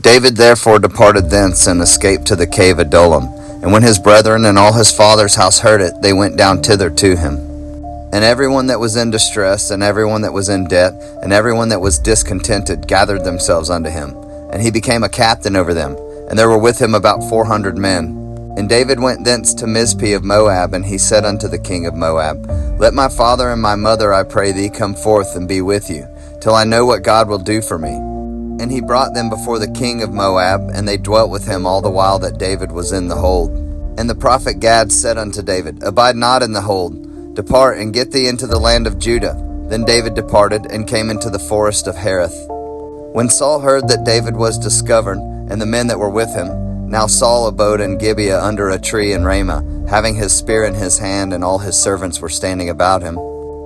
David therefore departed thence, and escaped to the cave Adullam. And when his brethren and all his father's house heard it, they went down thither to him. And everyone that was in distress, and everyone that was in debt, and everyone that was discontented, gathered themselves unto him. And he became a captain over them, and there were with him about 400 men. And David went thence to Mizpeh of Moab, and he said unto the king of Moab, Let my father and my mother, I pray thee, come forth and be with you, till I know what God will do for me. And he brought them before the king of Moab, and they dwelt with him all the while that David was in the hold. And the prophet Gad said unto David, Abide not in the hold, depart and get thee into the land of Judah. Then David departed, and came into the forest of Hereth. When Saul heard that David was discovered, and the men that were with him, now Saul abode in Gibeah under a tree in Ramah, having his spear in his hand, and all his servants were standing about him.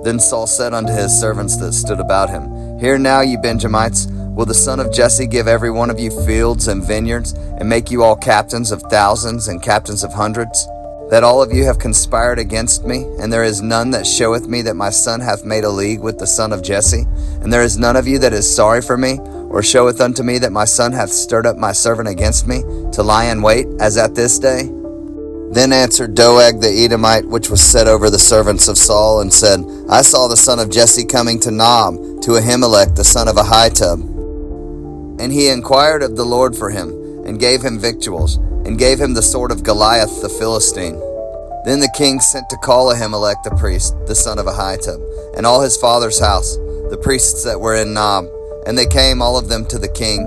Then Saul said unto his servants that stood about him, Hear now, ye Benjamites, will the son of Jesse give every one of you fields and vineyards, and make you all captains of thousands and captains of hundreds? That all of you have conspired against me, and there is none that showeth me that my son hath made a league with the son of Jesse? And there is none of you that is sorry for me, or showeth unto me that my son hath stirred up my servant against me, to lie in wait, as at this day? Then answered Doeg the Edomite, which was set over the servants of Saul, and said, I saw the son of Jesse coming to Nob, to Ahimelech the son of Ahitub. And he inquired of the Lord for him, and gave him victuals, and gave him the sword of Goliath the Philistine. Then the king sent to call Ahimelech the priest, the son of Ahitub, and all his father's house, the priests that were in Nob. And they came all of them to the king.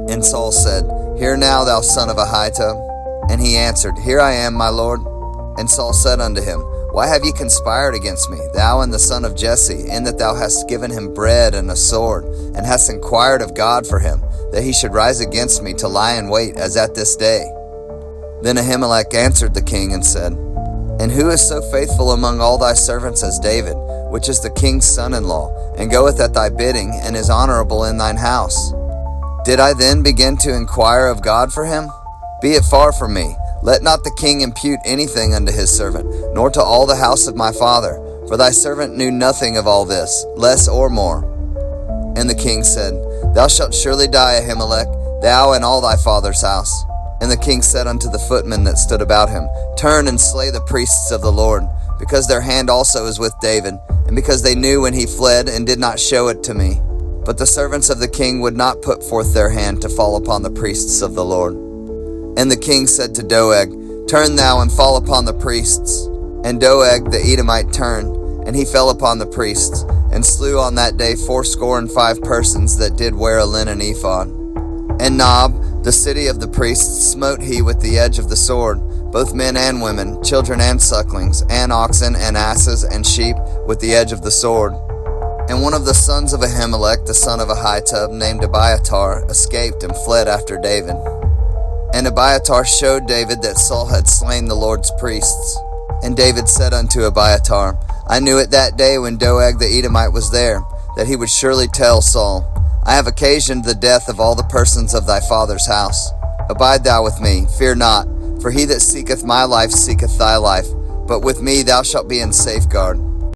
And Saul said, Hear now, thou son of Ahitub. And he answered, Here I am, my lord. And Saul said unto him, Why have ye conspired against me, thou and the son of Jesse, in that thou hast given him bread and a sword, and hast inquired of God for him, that he should rise against me to lie in wait, as at this day? Then Ahimelech answered the king and said, And who is so faithful among all thy servants as David, which is the king's son-in-law, and goeth at thy bidding, and is honorable in thine house? Did I then begin to inquire of God for him? Be it far from me. Let not the king impute anything unto his servant, nor to all the house of my father, for thy servant knew nothing of all this, less or more. And the king said, Thou shalt surely die, Ahimelech, thou and all thy father's house. And the king said unto the footmen that stood about him, Turn and slay the priests of the Lord, because their hand also is with David, and because they knew when he fled, and did not show it to me. But the servants of the king would not put forth their hand to fall upon the priests of the Lord. And the king said to Doeg, Turn thou and fall upon the priests. And Doeg the Edomite turned, and he fell upon the priests, and slew on that day 65 persons that did wear a linen ephod. And Nob, the city of the priests, smote he with the edge of the sword, both men and women, children and sucklings, and oxen and asses and sheep, with the edge of the sword. And one of the sons of Ahimelech, the son of Ahitub, named Abiathar, escaped and fled after David. And Abiathar showed David that Saul had slain the Lord's priests. And David said unto Abiathar, I knew it that day when Doeg the Edomite was there, that he would surely tell Saul, I have occasioned the death of all the persons of thy father's house. Abide thou with me, fear not, for he that seeketh my life seeketh thy life, but with me thou shalt be in safeguard.